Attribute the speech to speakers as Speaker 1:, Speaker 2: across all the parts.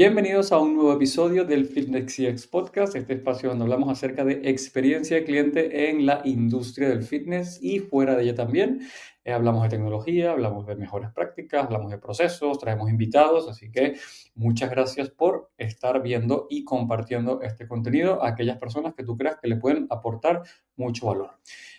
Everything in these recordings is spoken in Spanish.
Speaker 1: Bienvenidos a un nuevo episodio del Fitness CX Podcast, este espacio donde hablamos acerca de experiencia de cliente en la industria del fitness y fuera de ella también. Hablamos de tecnología, hablamos de mejores prácticas, hablamos de procesos, traemos invitados, así que muchas gracias por estar viendo y compartiendo este contenido a aquellas personas que tú creas que le pueden aportar mucho valor.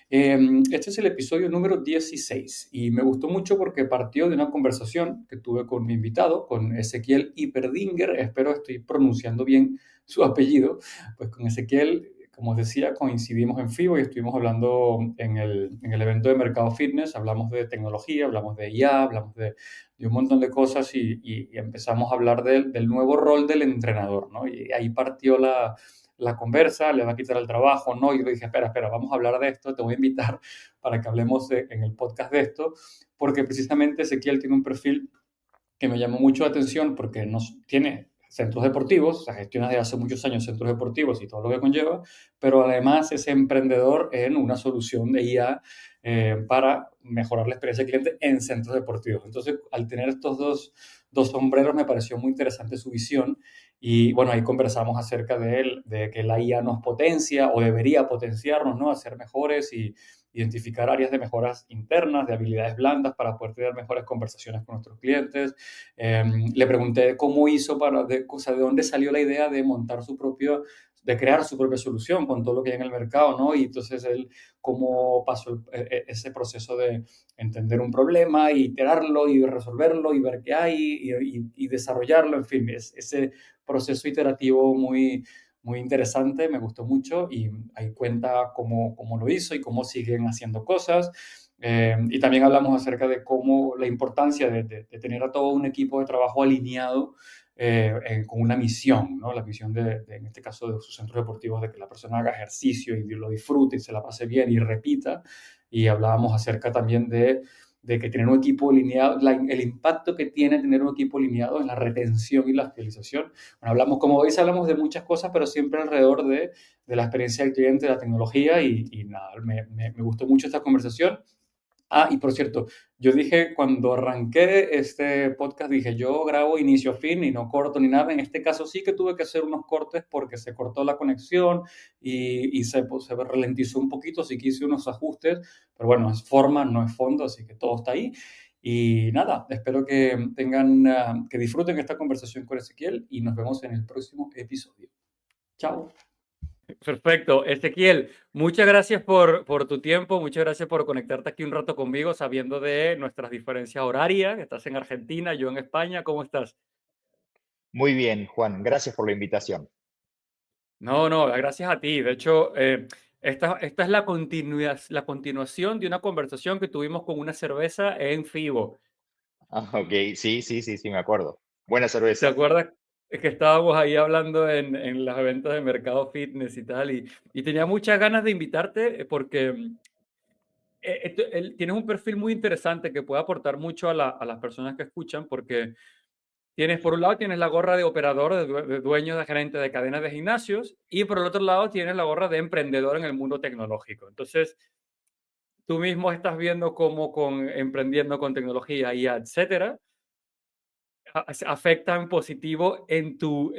Speaker 1: Este es el episodio número 16 y me gustó mucho porque partió de una conversación que tuve con mi invitado, con Ezequiel Hiperdinger, espero estoy pronunciando bien su apellido, pues con Ezequiel, como os decía, coincidimos en FIBO y estuvimos hablando en el evento de Mercado Fitness, hablamos de tecnología, hablamos de IA, hablamos de un montón de cosas y empezamos a hablar del nuevo rol del entrenador, ¿no? Y ahí partió la conversa, le va a quitar el trabajo, ¿no? Y yo le dije, espera, vamos a hablar de esto, te voy a invitar para que hablemos en el podcast de esto, porque precisamente Ezequiel tiene un perfil que me llamó mucho la atención porque nos, tiene centros deportivos, o sea, gestiona desde hace muchos años centros deportivos y todo lo que conlleva, pero además es emprendedor en una solución de IA para mejorar la experiencia del cliente en centros deportivos. Entonces, al tener estos dos sombreros, me pareció muy interesante su visión y bueno, ahí conversamos acerca de él, de que la IA nos potencia o debería potenciarnos, ¿no? A ser mejores y identificar áreas de mejoras internas, de habilidades blandas para poder tener mejores conversaciones con nuestros clientes. Le pregunté cómo hizo o sea, de dónde salió la idea de montar de crear su propia solución con todo lo que hay en el mercado, ¿no? Y entonces él, cómo pasó ese proceso de entender un problema, y iterarlo y resolverlo y ver qué hay y desarrollarlo, en fin, ese proceso iterativo muy interesante, me gustó mucho y ahí cuenta cómo lo hizo y cómo siguen haciendo cosas. Y también hablamos acerca de cómo la importancia de tener a todo un equipo de trabajo alineado con una misión, ¿no? La misión en este caso, de sus centros deportivos, de que la persona haga ejercicio y lo disfrute y se la pase bien y repita. Y hablábamos acerca también de que tener un equipo alineado, el impacto que tiene tener un equipo alineado en la retención y la fidelización. Bueno, hablamos, como veis, hablamos de muchas cosas, pero siempre alrededor de la experiencia del cliente, de la tecnología y nada, me gustó mucho esta conversación. Ah, y por cierto, yo dije cuando arranqué este podcast, dije yo grabo inicio a fin y no corto ni nada. En este caso sí que tuve que hacer unos cortes porque se cortó la conexión y se ralentizó un poquito, así que hice unos ajustes, pero bueno, es forma, no es fondo, así que todo está ahí. Y nada, espero que que disfruten esta conversación con Ezequiel y nos vemos en el próximo episodio. Chao.
Speaker 2: Perfecto. Ezequiel, muchas gracias por tu tiempo, muchas gracias por conectarte aquí un rato conmigo, sabiendo de nuestras diferencias horarias. Estás en Argentina, yo en España. ¿Cómo estás?
Speaker 3: Muy bien, Juan, gracias por la invitación.
Speaker 2: No, no, gracias a ti. De hecho, esta es la continuación de una conversación que tuvimos con una cerveza en FIBO.
Speaker 3: Ok, sí, sí, sí, sí, me acuerdo. Buena
Speaker 2: ¿Te
Speaker 3: cerveza.
Speaker 2: acuerdas que estábamos ahí hablando en los eventos de Mercado Fitness y tal? Y tenía muchas ganas de invitarte porque tienes un perfil muy interesante que puede aportar mucho a las personas que escuchan, porque por un lado tienes la gorra de operador, de dueño, de gerente de cadenas de gimnasios, y por el otro lado tienes la gorra de emprendedor en el mundo tecnológico. Entonces, tú mismo estás viendo cómo emprendiendo con tecnología, IA, etcétera, afecta en positivo en tu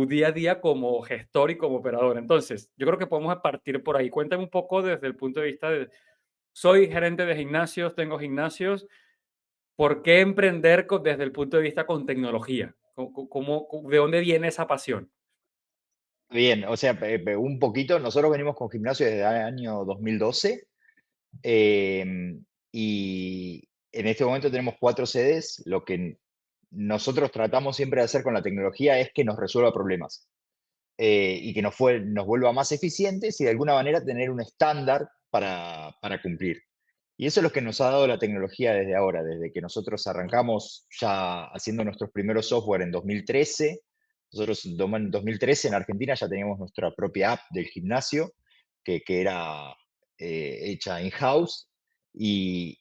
Speaker 2: día a día como gestor y como operador. Entonces, yo creo que podemos partir por ahí. Cuéntame un poco desde el punto de vista de, soy gerente de gimnasios, tengo gimnasios. ¿Por qué emprender desde el punto de vista con tecnología? ¿De dónde viene esa pasión?
Speaker 3: Bien, o sea, un poquito, nosotros venimos con gimnasio desde el año 2012 em, y en este momento tenemos 4 sedes. Lo que nosotros tratamos siempre de hacer con la tecnología es que nos resuelva problemas y que nos vuelva más eficientes y de alguna manera tener un estándar para cumplir. Y eso es lo que nos ha dado la tecnología desde ahora, desde que nosotros arrancamos ya haciendo nuestros primeros software en 2013. Nosotros en 2013 en Argentina ya teníamos nuestra propia app del gimnasio, que era hecha in-house. Y,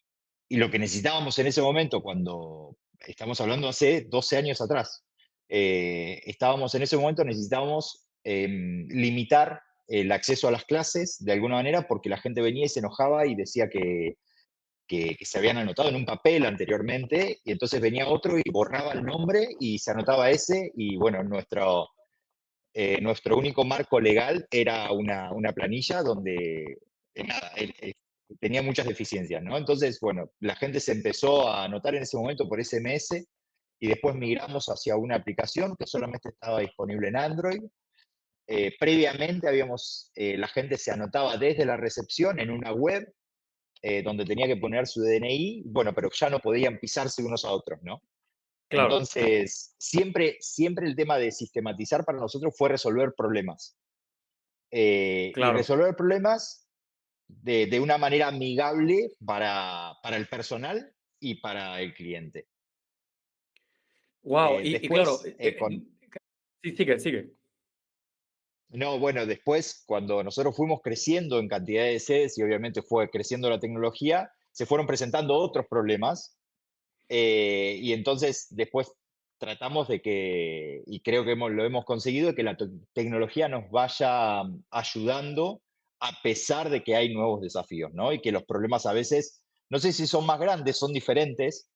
Speaker 3: y lo que necesitábamos en ese momento, cuando estamos hablando hace 12 años atrás, estábamos en ese momento, necesitábamos limitar el acceso a las clases de alguna manera porque la gente venía y se enojaba y decía que se habían anotado en un papel anteriormente, y entonces venía otro y borraba el nombre y se anotaba ese, y bueno, nuestro único marco legal era una planilla donde nada, tenía muchas deficiencias, ¿no? Entonces, bueno, la gente se empezó a anotar en ese momento por SMS y después migramos hacia una aplicación que solamente estaba disponible en Android. Previamente la gente se anotaba desde la recepción en una web donde tenía que poner su DNI, bueno, pero ya no podían pisarse unos a otros, ¿no?
Speaker 2: Claro,
Speaker 3: Entonces, siempre el tema de sistematizar para nosotros fue resolver problemas. Y
Speaker 2: claro.
Speaker 3: resolver problemas de una manera amigable para el personal y para el cliente.
Speaker 2: Wow. Y claro,
Speaker 3: Después,
Speaker 2: sí, sigue, sigue.
Speaker 3: no, bueno, después cuando nosotros fuimos creciendo en cantidad de sedes y obviamente fue creciendo la tecnología, se fueron presentando otros problemas. Y entonces después tratamos de que, y creo que lo hemos conseguido, de que la tecnología nos vaya ayudando a pesar de que hay nuevos desafíos, ¿no? Y que los problemas a veces, no sé si son más grandes, son diferentes.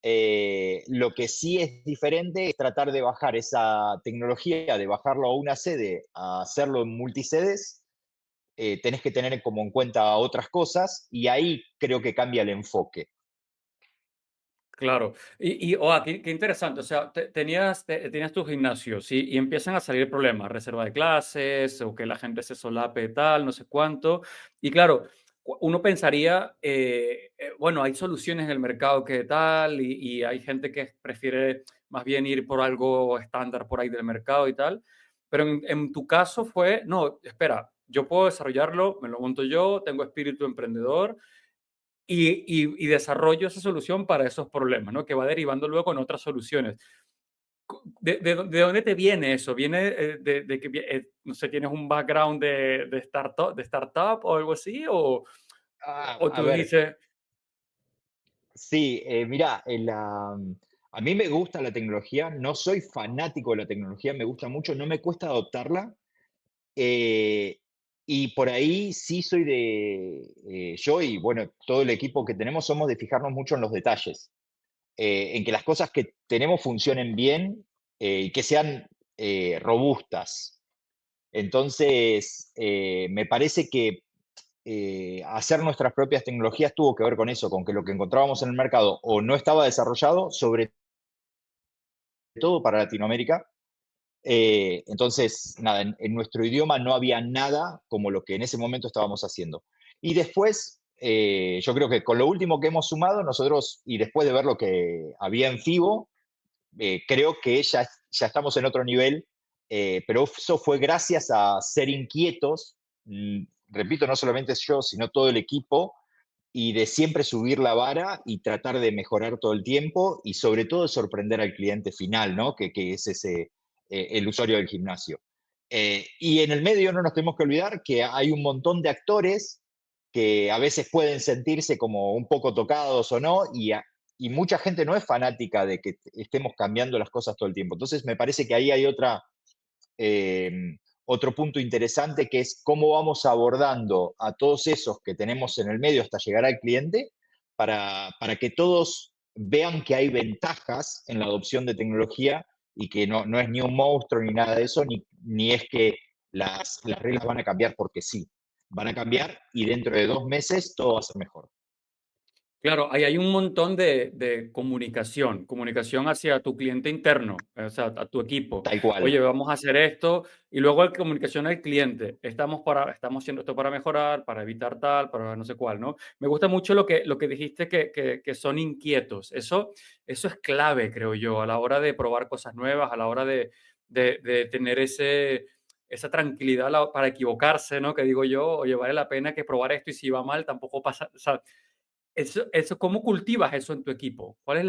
Speaker 3: Lo que sí es diferente es tratar de bajar esa tecnología, de bajarlo a una sede, a hacerlo en multisedes. Tenés que tener como en cuenta otras cosas y ahí creo que cambia el enfoque.
Speaker 2: Claro. Qué interesante. O sea, tenías tu gimnasio, ¿sí? Y empiezan a salir problemas, reserva de clases, o que la gente se solape, tal, no sé cuánto. Y claro, uno pensaría, bueno, hay soluciones en el mercado que tal, y hay gente que prefiere más bien ir por algo estándar por ahí del mercado y tal. Pero en tu caso fue, no, espera, yo puedo desarrollarlo, me lo monto yo, tengo espíritu emprendedor y desarrollo esa solución para esos problemas, ¿no? Que va derivando luego en otras soluciones. ¿De dónde te viene eso? ¿Viene de que, no sé, tienes un background de startup o algo así? ¿O
Speaker 3: A
Speaker 2: tú
Speaker 3: ver,
Speaker 2: dices,
Speaker 3: sí, mira, a mí me gusta la tecnología, no soy fanático de la tecnología, me gusta mucho, no me cuesta adoptarla. eh, y por ahí sí soy yo y bueno, todo el equipo que tenemos somos de fijarnos mucho en los detalles, en que las cosas que tenemos funcionen bien y que sean robustas. Entonces, me parece que hacer nuestras propias tecnologías tuvo que ver con eso, con que lo que encontrábamos en el mercado o no estaba desarrollado, sobre todo para Latinoamérica. Entonces, nada, en nuestro idioma no había nada como lo que en ese momento estábamos haciendo. Y después, yo creo que con lo último que hemos sumado, nosotros, y después de ver lo que había en FIBO, creo que ya estamos en otro nivel, pero eso fue gracias a ser inquietos, repito, no solamente yo, sino todo el equipo, y de siempre subir la vara y tratar de mejorar todo el tiempo y sobre todo sorprender al cliente final, ¿no? Que es el usuario del gimnasio. Y en el medio no nos tenemos que olvidar que hay un montón de actores que a veces pueden sentirse como un poco tocados o no, y mucha gente no es fanática de que estemos cambiando las cosas todo el tiempo. Entonces me parece que ahí hay eh, otro punto interesante que es cómo vamos abordando a todos esos que tenemos en el medio hasta llegar al cliente para que todos vean que hay ventajas en la adopción de tecnología y que no es ni un monstruo ni nada de eso, ni es que las reglas van a cambiar porque sí. Van a cambiar y dentro de 2 meses todo va a ser mejor.
Speaker 2: claro, ahí hay un montón de comunicación hacia tu cliente interno, o sea, a tu equipo.
Speaker 3: Tal cual.
Speaker 2: Oye, vamos a hacer esto, y luego la comunicación al cliente. Estamos haciendo esto para mejorar, para evitar tal, para no sé cuál, ¿no? Me gusta mucho lo que dijiste que son inquietos. Eso es clave, creo yo, a la hora de probar cosas nuevas, a la hora de tener esa tranquilidad para equivocarse, ¿no? Que digo yo, oye, vale la pena que probar esto y si va mal, tampoco pasa, o sea, ¿cómo cultivas eso en tu equipo? ¿Es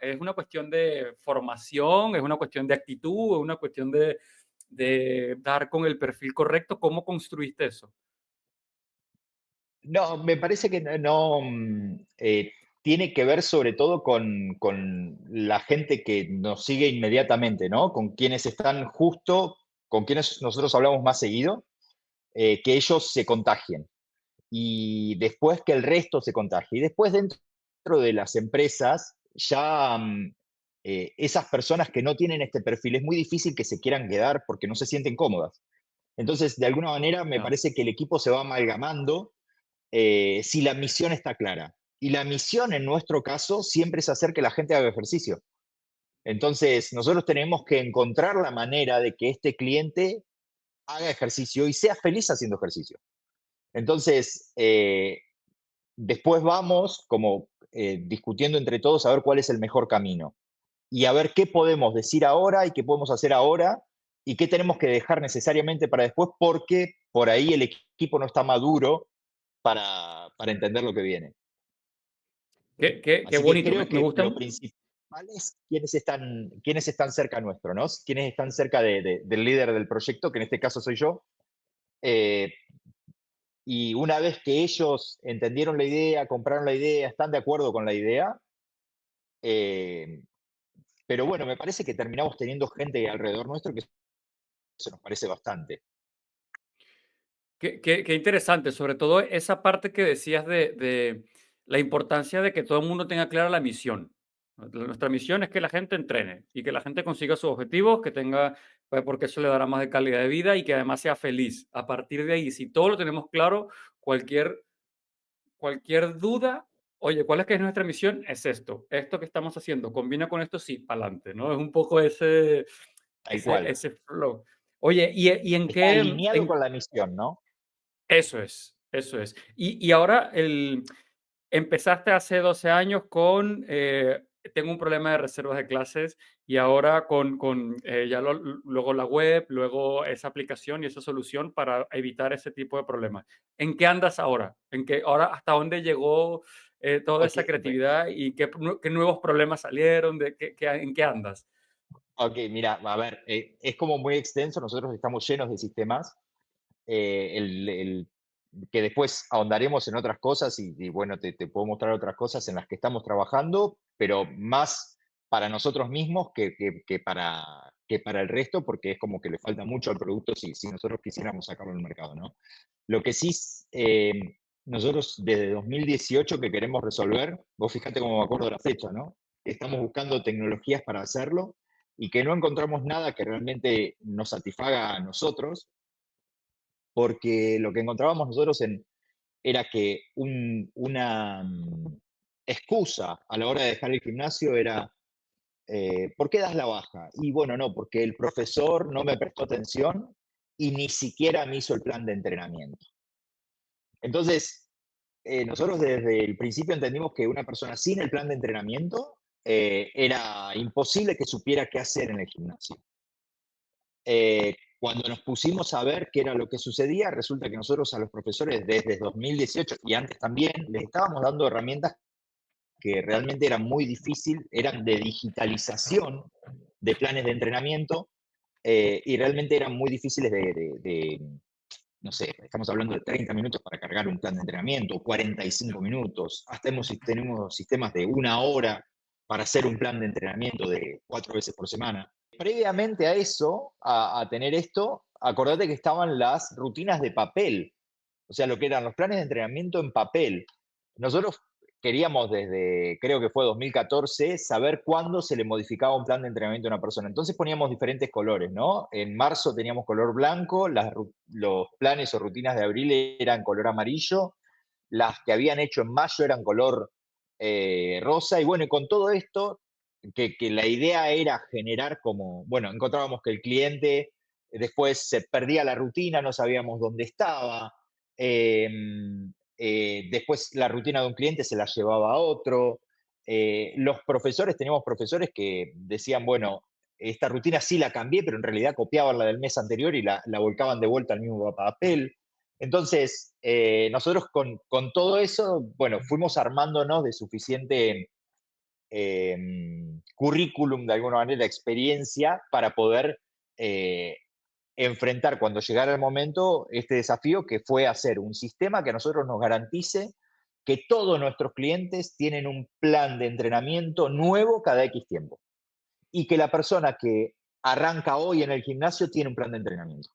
Speaker 2: una cuestión de formación? ¿Es una cuestión de actitud? ¿Es una cuestión de dar con el perfil correcto? ¿Cómo construiste eso?
Speaker 3: No, me parece que tiene que ver sobre todo con la gente que nos sigue inmediatamente, ¿no? Con quienes están justo, con quienes nosotros hablamos más seguido, que ellos se contagien. y después que el resto se contagie. Y después dentro de las empresas, ya esas personas que no tienen este perfil, es muy difícil que se quieran quedar porque no se sienten cómodas. Entonces, de alguna manera, me
Speaker 2: Ya.
Speaker 3: parece que el equipo se va amalgamando si la misión está clara. Y la misión, en nuestro caso, siempre es hacer que la gente haga ejercicio. Entonces, nosotros tenemos que encontrar la manera de que este cliente haga ejercicio y sea feliz haciendo ejercicio. Entonces, después vamos como discutiendo entre todos a ver cuál es el mejor camino y a ver qué podemos decir ahora y qué podemos hacer ahora y qué tenemos que dejar necesariamente para después porque por ahí el equipo no está maduro para entender lo que viene.
Speaker 2: Qué
Speaker 3: Así que
Speaker 2: bonito,
Speaker 3: creo
Speaker 2: me
Speaker 3: que lo
Speaker 2: gustan.
Speaker 3: principal es quiénes están cerca nuestro, ¿no? Quiénes están cerca del líder del proyecto, que en este caso soy yo. Eh, y una vez que ellos entendieron la idea, compraron la idea, están de acuerdo con la idea, eh, pero bueno, me parece que terminamos teniendo gente alrededor nuestro que se nos parece bastante.
Speaker 2: Qué interesante, sobre todo esa parte que decías de la importancia de que todo el mundo tenga clara la misión. Nuestra misión es que la gente entrene y que la gente consiga sus objetivos, que tenga, pues, porque eso le dará más de calidad de vida y que además sea feliz. A partir de ahí, si todo lo tenemos claro, cualquier duda, oye, ¿cuál es que es nuestra misión? Es esto que estamos haciendo, combina con esto, sí, para adelante, ¿no? Es un poco
Speaker 3: Tal cual.
Speaker 2: ese flow. Oye, ¿y en
Speaker 3: Está
Speaker 2: qué,
Speaker 3: alineado con la misión, ¿no?
Speaker 2: eso es, eso es. Y ahora empezaste hace 12 años con, tengo un problema de reservas de clases y ahora con ya luego la web, luego esa aplicación y esa solución para evitar ese tipo de problemas. ¿En qué andas ahora? ¿En qué, ahora hasta dónde llegó toda
Speaker 3: Ok,
Speaker 2: esa creatividad y qué nuevos problemas salieron? ¿En qué andas?
Speaker 3: ok, mira, a ver, es como muy extenso, nosotros estamos llenos de sistemas, que después ahondaremos en otras cosas y bueno, te puedo mostrar otras cosas en las que estamos trabajando, pero más para nosotros mismos que para el resto, porque es como que le falta mucho al producto si nosotros quisiéramos sacarlo al mercado, ¿no? Lo que sí, nosotros desde 2018 que queremos resolver, vos fíjate cómo me acuerdo de la fecha, ¿no? Estamos buscando tecnologías para hacerlo y que no encontramos nada que realmente nos satisfaga a nosotros, porque lo que encontrábamos nosotros era que una excusa a la hora de dejar el gimnasio era, ¿por qué das la baja? Y bueno, no, porque el profesor no me prestó atención y ni siquiera me hizo el plan de entrenamiento. Entonces, nosotros desde el principio entendimos que una persona sin el plan de entrenamiento era imposible que supiera qué hacer en el gimnasio. Cuando nos pusimos a ver qué era lo que sucedía, resulta que nosotros a los profesores desde 2018 y antes también les estábamos dando herramientas que realmente eran muy difíciles, eran de digitalización de planes de entrenamiento y realmente eran muy difíciles no sé, estamos hablando de 30 minutos para cargar un plan de entrenamiento, 45 minutos, hasta tenemos sistemas de 1 hora para hacer un plan de entrenamiento de 4 veces por semana. Previamente a eso, a tener esto, acordate que estaban las rutinas de papel, o sea, lo que eran los planes de entrenamiento en papel. Nosotros queríamos desde, creo que fue 2014, saber cuándo se le modificaba un plan de entrenamiento a una persona. Entonces poníamos diferentes colores, ¿no? En marzo teníamos color blanco, los planes o rutinas de abril eran color amarillo, las que habían hecho en mayo eran color rosa, y bueno, y con todo esto, que la idea era generar como, bueno, encontrábamos que el cliente después se perdía la rutina, no sabíamos dónde estaba, eh, después la rutina de un cliente se la llevaba a otro, los profesores, teníamos profesores que decían, bueno, esta rutina sí la cambié, pero en realidad copiaban la del mes anterior y la volcaban de vuelta al mismo papel. Entonces, nosotros con todo eso, bueno, fuimos armándonos de suficiente currículum, de alguna manera, experiencia, para poder eh, enfrentar cuando llegara el momento este desafío que fue hacer un sistema que a nosotros nos garantice que todos nuestros clientes tienen un plan de entrenamiento nuevo cada X tiempo y que la persona que arranca hoy en el gimnasio tiene un plan de entrenamiento.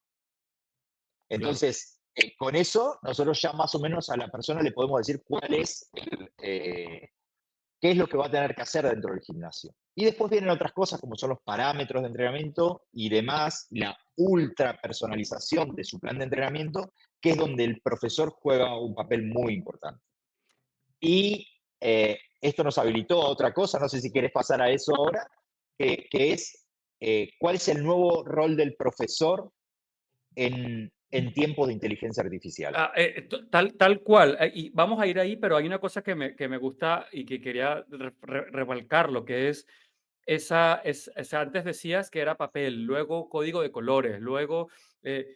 Speaker 2: Claro,
Speaker 3: Entonces, con eso, nosotros ya más o menos a la persona le podemos decir qué es lo que va a tener que hacer dentro del gimnasio. Y después vienen otras cosas como son los parámetros de entrenamiento y demás, la ultra personalización de su plan de entrenamiento, que es donde el profesor juega un papel muy importante. Y esto nos habilitó a otra cosa, no sé si quieres pasar a eso ahora, que es cuál es el nuevo rol del profesor en tiempos de inteligencia artificial.
Speaker 2: Tal cual. Y vamos a ir ahí, pero hay una cosa que me gusta y que quería revalcar, lo que es antes decías que era papel, luego código de colores, luego eh,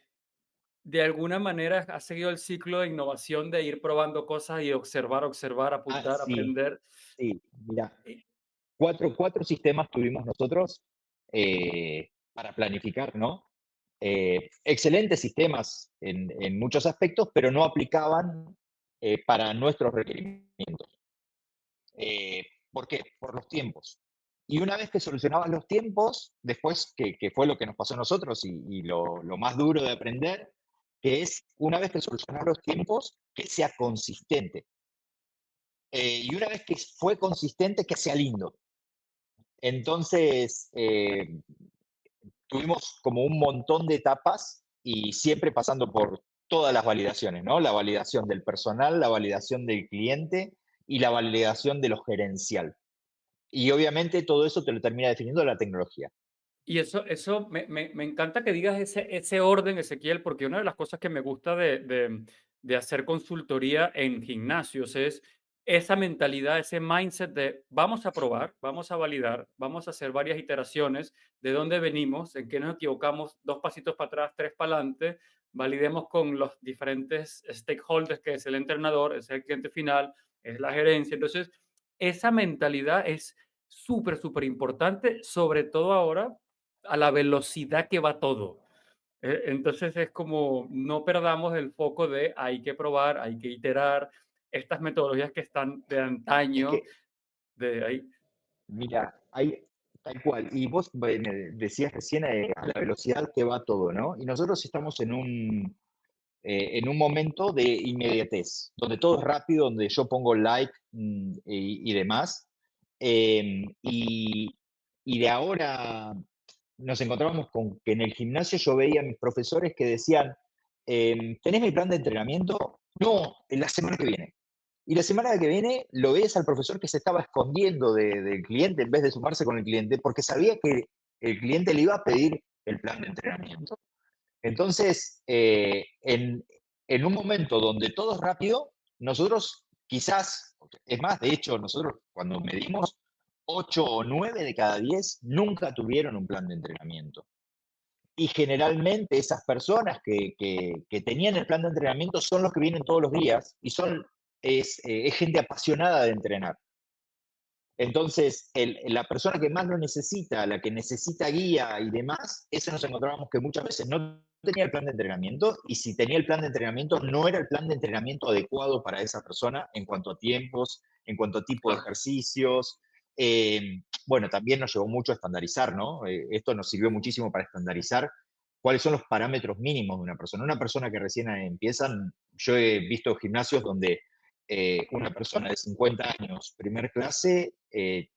Speaker 2: de alguna manera has seguido el ciclo de innovación de ir probando cosas y observar, observar,
Speaker 3: Ah,
Speaker 2: apuntar,
Speaker 3: sí,
Speaker 2: aprender.
Speaker 3: sí, mira,
Speaker 2: Y,
Speaker 3: cuatro sistemas tuvimos nosotros para planificar, ¿no? Excelentes sistemas en muchos aspectos, pero no aplicaban para nuestros requerimientos. ¿Por qué? Por los tiempos. Y una vez que solucionabas los tiempos, después, que fue lo que nos pasó a nosotros y lo más duro de aprender, que es una vez que solucionas los tiempos, que sea consistente. Y una vez que fue consistente, que sea lindo. Entonces, tuvimos como un montón de etapas y siempre pasando por todas las validaciones, ¿no? La validación del personal, la validación del cliente y la validación de lo gerencial. Y obviamente todo eso te lo termina definiendo la tecnología.
Speaker 2: y eso me encanta que digas ese orden, Ezequiel, porque una de las cosas que me gusta de hacer consultoría en gimnasios es esa mentalidad, ese mindset de vamos a probar, vamos a validar, vamos a hacer varias iteraciones de dónde venimos, en qué nos equivocamos, 2 pasitos para atrás, 3 para adelante, validemos con los diferentes stakeholders, que es el entrenador, es el cliente final, es la gerencia. Entonces, esa mentalidad es súper, súper importante, sobre todo ahora a la velocidad que va todo. Entonces es como no perdamos el foco de hay que probar, hay que iterar, estas metodologías que están de
Speaker 3: Es
Speaker 2: antaño,
Speaker 3: que,
Speaker 2: de ahí.
Speaker 3: mira, hay tal cual. Y vos me decías recién a la velocidad que va todo, ¿no? Y nosotros estamos en un momento de inmediatez, donde todo es rápido, donde yo pongo like y demás. Y, y de ahora nos encontrábamos con que en el gimnasio yo veía a mis profesores que decían, ¿tenés mi plan de entrenamiento? No, en la semana que viene. Y la semana que viene lo ves al profesor que se estaba escondiendo del cliente en vez de sumarse con el cliente porque sabía que el cliente le iba a pedir el plan de entrenamiento. Entonces, en un momento donde todo es rápido, nosotros quizás, es más, de hecho, nosotros cuando medimos, 8 o 9 de cada 10 nunca tuvieron un plan de entrenamiento. Y generalmente esas personas que tenían el plan de entrenamiento son los que vienen todos los días y es gente apasionada de entrenar. Entonces, la persona que más lo necesita, la que necesita guía y demás, eso nos encontrábamos que muchas veces no tenía el plan de entrenamiento y si tenía el plan de entrenamiento, no era el plan de entrenamiento adecuado para esa persona en cuanto a tiempos, en cuanto a tipo de
Speaker 2: Claro,
Speaker 3: ejercicios. Bueno, también nos llevó mucho a estandarizar, ¿no? Esto nos sirvió muchísimo para estandarizar cuáles son los parámetros mínimos de una persona. Una persona que recién empieza, yo he visto gimnasios donde una persona de 50 años, primer clase,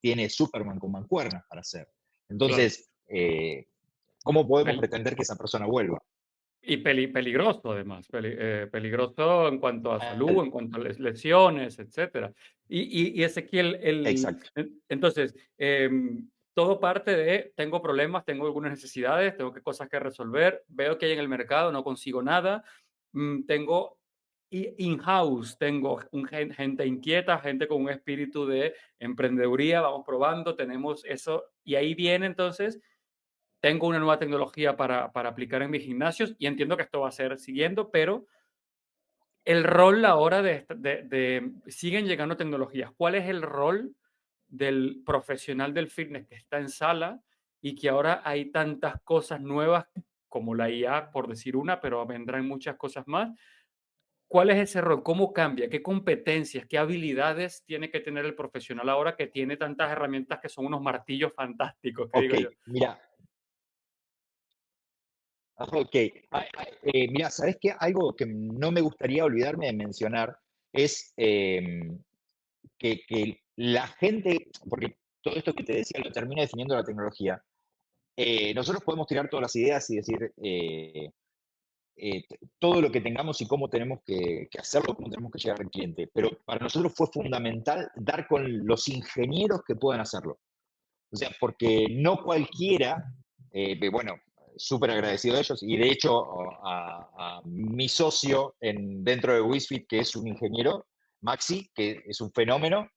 Speaker 3: tiene Superman con mancuernas para hacer.
Speaker 2: claro.
Speaker 3: Entonces, ¿cómo podemos
Speaker 2: Pel-
Speaker 3: pretender que esa persona vuelva?
Speaker 2: y peligroso además, peligroso en cuanto a salud,
Speaker 3: Al-
Speaker 2: en cuanto a lesiones, etcétera. Y Ezequiel,
Speaker 3: Exacto.
Speaker 2: entonces, todo parte de, tengo problemas, tengo algunas necesidades, tengo que cosas que resolver, veo que hay en el mercado, no consigo nada, tengo in-house, tengo gente inquieta, gente con un espíritu de emprendeduría, vamos probando, tenemos eso, y ahí viene entonces tengo una nueva tecnología para aplicar en mis gimnasios y entiendo que esto va a ser siguiendo, pero el rol ahora siguen llegando tecnologías. ¿Cuál es el rol del profesional del fitness que está en sala y que ahora hay tantas cosas nuevas como la IA, por decir una, pero vendrán muchas cosas más? ¿Cuál es ese rol? ¿Cómo cambia? ¿Qué competencias, qué habilidades tiene que tener el profesional ahora que tiene tantas herramientas que son unos martillos fantásticos, que
Speaker 3: Ok,
Speaker 2: digo yo?
Speaker 3: mira, Ok. Mira, ¿sabes qué? Algo que no me gustaría olvidarme de mencionar es que la gente, porque todo esto que te decía lo termina definiendo la tecnología. Nosotros podemos tirar todas las ideas y decir todo lo que tengamos y cómo tenemos que hacerlo, cómo tenemos que llegar al cliente, pero para nosotros fue fundamental dar con los ingenieros que puedan hacerlo. O sea, porque no cualquiera, bueno, súper agradecido a ellos, y de hecho a mi socio dentro de Wisfit, que es un ingeniero, Maxi, que es un fenómeno,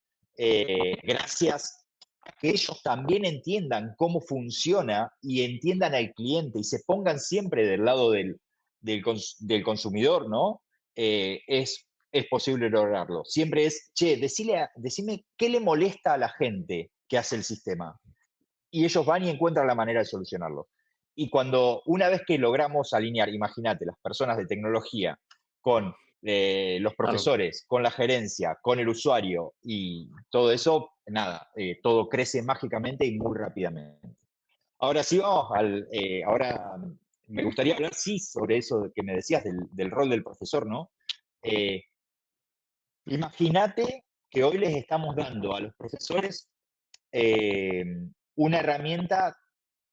Speaker 3: gracias a que ellos también entiendan cómo funciona y entiendan al cliente y se pongan siempre del lado del consumidor, ¿no? Es posible lograrlo. Siempre es, che, decime qué le molesta a la gente que hace el sistema y ellos van y encuentran la manera de solucionarlo. Y una vez que logramos alinear, imagínate, las personas de tecnología con los
Speaker 2: Claro.
Speaker 3: profesores, con la gerencia, con el usuario y todo eso, nada, todo crece mágicamente y muy rápidamente. Ahora sí, ahora me gustaría hablar, sí, sobre eso que me decías del rol del profesor, ¿no? Eh, Imagínate que hoy les estamos dando a los profesores eh, una herramienta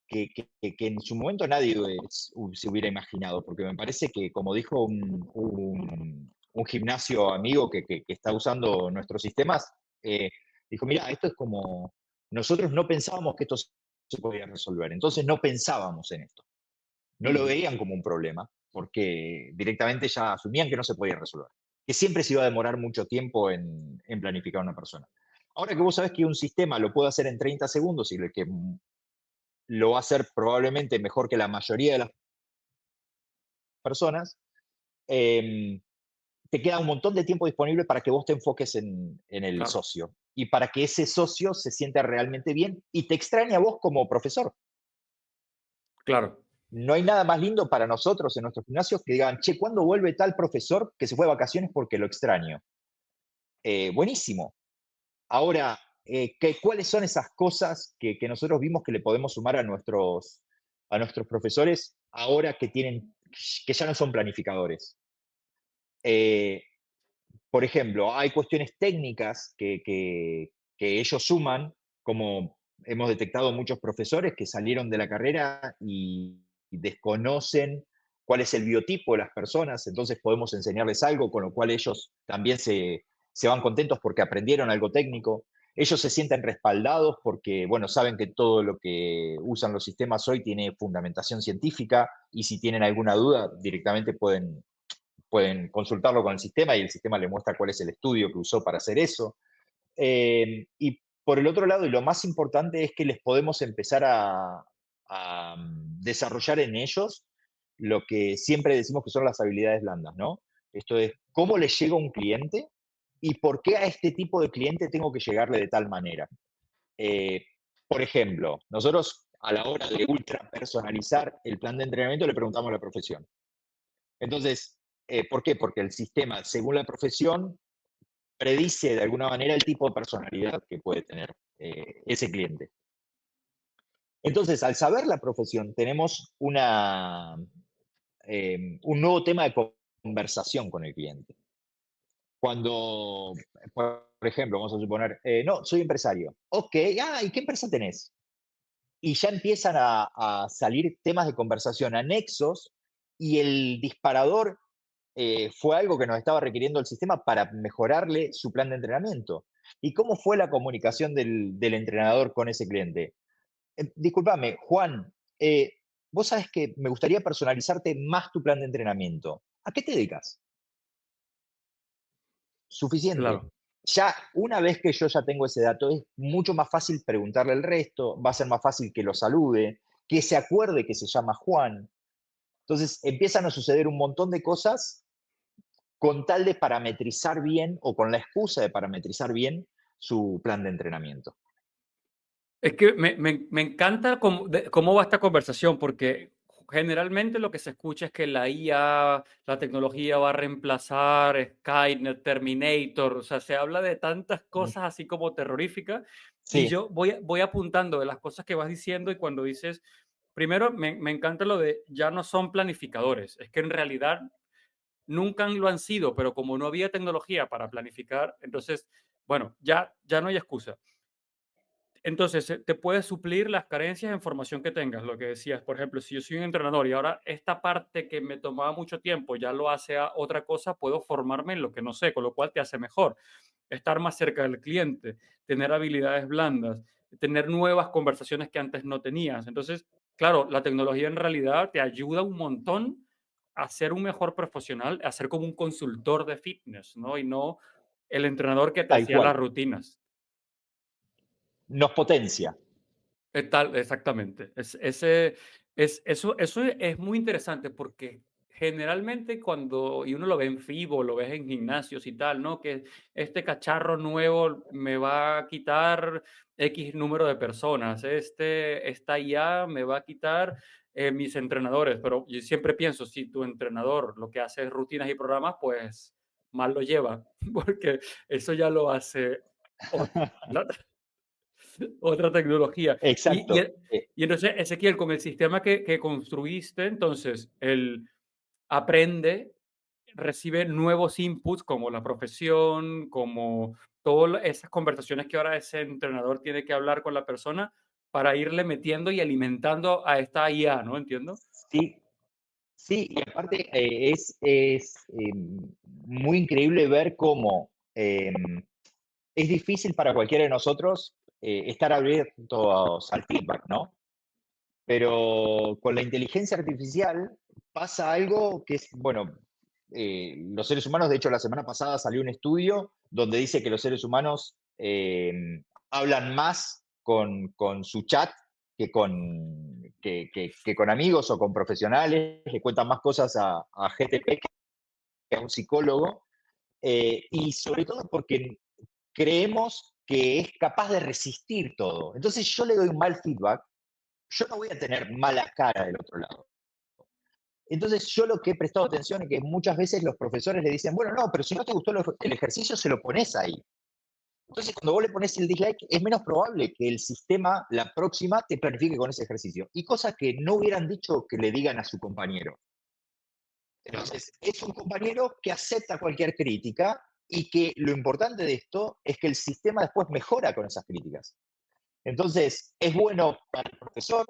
Speaker 3: que en su momento nadie se hubiera imaginado, porque me parece que, como dijo un gimnasio amigo que está usando nuestros sistemas, dijo, mira, esto es como, nosotros no pensábamos que esto se podía resolver, entonces no pensábamos en esto, no lo veían como un problema, porque directamente ya asumían que no se podía resolver, que siempre se iba a demorar mucho tiempo en planificar una persona. Ahora que vos sabés que un sistema lo puede hacer en 30 segundos y que lo va a hacer probablemente mejor que la mayoría de las personas, eh, te queda un montón de tiempo disponible para que vos te enfoques en el
Speaker 2: Claro,
Speaker 3: socio y para que ese socio se sienta realmente bien y te extrañe a vos como profesor.
Speaker 2: claro.
Speaker 3: No hay nada más lindo para nosotros en nuestros gimnasios que digan, che, ¿cuándo vuelve tal profesor que se fue de vacaciones porque lo extraño? Buenísimo. Ahora, ¿cuáles son esas cosas que nosotros vimos que le podemos sumar a nuestros profesores ahora que ya no son planificadores? Eh, por ejemplo, hay cuestiones técnicas que ellos suman, como hemos detectado muchos profesores que salieron de la carrera y desconocen cuál es el biotipo de las personas, entonces podemos enseñarles algo, con lo cual ellos también se van contentos porque aprendieron algo técnico. Ellos se sienten respaldados porque, bueno, saben que todo lo que usan los sistemas hoy tiene fundamentación científica y si tienen alguna duda directamente pueden consultarlo con el sistema y el sistema le muestra cuál es el estudio que usó para hacer eso. Y por el otro lado, y lo más importante es que les podemos empezar a desarrollar en ellos lo que siempre decimos que son las habilidades blandas, ¿no? Esto es, ¿cómo le llega a un cliente y por qué a este tipo de cliente tengo que llegarle de tal manera? Eh, por ejemplo, nosotros a la hora de ultra personalizar el plan de entrenamiento le preguntamos a la profesión. Entonces, ¿por qué? Porque el sistema, según la profesión, predice de alguna manera el tipo de personalidad que puede tener ese cliente. Entonces, al saber la profesión, tenemos un nuevo tema de conversación con el cliente. Cuando, por ejemplo, vamos a suponer, no, soy empresario. Ok, ¿y qué empresa tenés? Y ya empiezan a salir temas de conversación anexos y el disparador fue algo que nos estaba requiriendo el sistema para mejorarle su plan de entrenamiento. ¿Y cómo fue la comunicación del entrenador con ese cliente? Discúlpame, Juan, vos sabes que me gustaría personalizarte más tu plan de entrenamiento. ¿A qué te dedicas? Suficiente.
Speaker 2: Claro.
Speaker 3: Ya una vez que yo ya tengo ese dato, es mucho más fácil preguntarle el resto, va a ser más fácil que lo salude, que se acuerde que se llama Juan. Entonces empiezan a suceder un montón de cosas con tal de parametrizar bien o con la excusa de parametrizar bien su plan de entrenamiento.
Speaker 2: Es que me encanta cómo va esta conversación, porque generalmente lo que se escucha es que la IA, la tecnología va a reemplazar Skynet, Terminator, o sea, se habla de tantas
Speaker 3: Mm,
Speaker 2: cosas así como terroríficas, y
Speaker 3: sí,
Speaker 2: yo voy apuntando de las cosas que vas diciendo y cuando dices primero me encanta lo de ya no son planificadores, es que en realidad nunca lo han sido, pero como no había tecnología para planificar, entonces, bueno, ya no hay excusa. Entonces, te puede suplir las carencias en formación que tengas, lo que decías. Por ejemplo, si yo soy un entrenador y ahora esta parte que me tomaba mucho tiempo ya lo hace a otra cosa, puedo formarme en lo que no sé, con lo cual te hace mejor. Estar más cerca del cliente, tener habilidades blandas, tener nuevas conversaciones que antes no tenías. Entonces, claro, la tecnología en realidad te ayuda un montón a ser un mejor profesional, a ser como un consultor de fitness, ¿no? Y no el entrenador que te
Speaker 3: Tal
Speaker 2: hacía las
Speaker 3: cual.
Speaker 2: rutinas.
Speaker 3: Nos potencia.
Speaker 2: Tal, exactamente. Eso es muy interesante porque generalmente cuando, y uno lo ve en FIBO, lo ves en gimnasios y tal, ¿no? Que este cacharro nuevo me va a quitar X número de personas, esta IA me va a quitar mis entrenadores, pero yo siempre pienso, si tu entrenador lo que hace es rutinas y programas, pues mal lo lleva, porque eso ya lo hace la, otra tecnología.
Speaker 3: Exacto.
Speaker 2: Y entonces, Ezequiel, con el sistema que construiste, entonces, él aprende, recibe nuevos inputs como la profesión, como todas esas conversaciones que ahora ese entrenador tiene que hablar con la persona para irle metiendo y alimentando a esta IA, ¿no? Entiendo.
Speaker 3: Sí, sí, y aparte muy increíble ver cómo es difícil para cualquiera de nosotros estar abiertos al feedback, ¿no? Pero con la inteligencia artificial pasa algo que es, bueno, los seres humanos, de hecho la semana pasada salió un estudio donde dice que los seres humanos hablan más con su chat que con amigos o con profesionales, le cuentan más cosas a GTP que a un psicólogo, y sobre todo porque creemos que es capaz de resistir todo. Entonces yo le doy un mal feedback, yo no voy a tener mala cara del otro lado. Entonces yo lo que he prestado atención es que muchas veces los profesores le dicen, bueno, no, pero si no te gustó el ejercicio, se lo pones ahí. Entonces cuando vos le pones el dislike, es menos probable que el sistema, la próxima, te planifique con ese ejercicio. Y cosas que no hubieran dicho que le digan a su compañero. Entonces, es un compañero que acepta cualquier crítica y que lo importante de esto es que el sistema después mejora con esas críticas. Entonces, es bueno para el profesor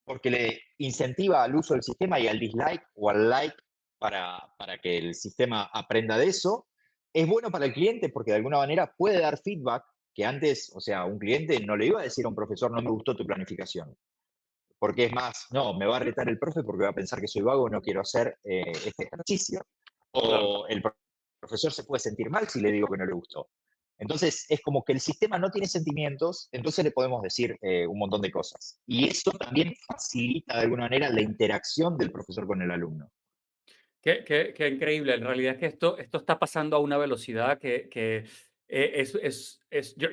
Speaker 3: porque le incentiva al uso del sistema y al dislike o al like para que el sistema aprenda de eso. Es bueno para el cliente porque de alguna manera puede dar feedback que antes, o sea, un cliente no le iba a decir a un profesor, no me gustó tu planificación. Porque es más, no, me va a retar el profe porque va a pensar que soy vago, no quiero hacer este ejercicio.
Speaker 2: Claro.
Speaker 3: O el profesor se puede sentir mal si le digo que no le gustó. Entonces, es como que el sistema no tiene sentimientos, entonces le podemos decir un montón de cosas. Y eso también facilita de alguna manera la interacción del profesor con el alumno.
Speaker 2: Qué increíble. En realidad es que esto está pasando a una velocidad que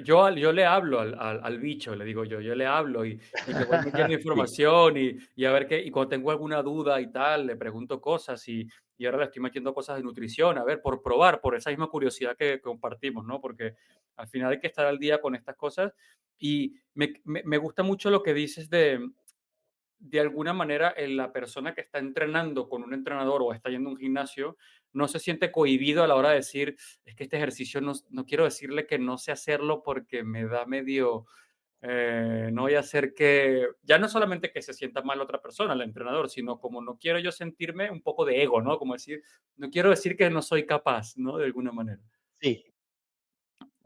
Speaker 2: yo le hablo al bicho, le digo yo le hablo y le voy metiendo
Speaker 3: Sí,
Speaker 2: información y a ver qué, y cuando tengo alguna duda y tal, le pregunto cosas y ahora le estoy metiendo cosas de nutrición, a ver, por probar, por esa misma curiosidad que compartimos, ¿no? Porque al final hay que estar al día con estas cosas y me gusta mucho lo que dices de alguna manera, la persona que está entrenando con un entrenador o está yendo a un gimnasio no se siente cohibido a la hora de decir, es que este ejercicio no quiero decirle que no sé hacerlo porque me da medio, no voy a hacer que, ya no solamente que se sienta mal otra persona, el entrenador, sino como no quiero yo sentirme un poco de ego, ¿no? Como decir, no quiero decir que no soy capaz, ¿no? De alguna manera.
Speaker 3: sí.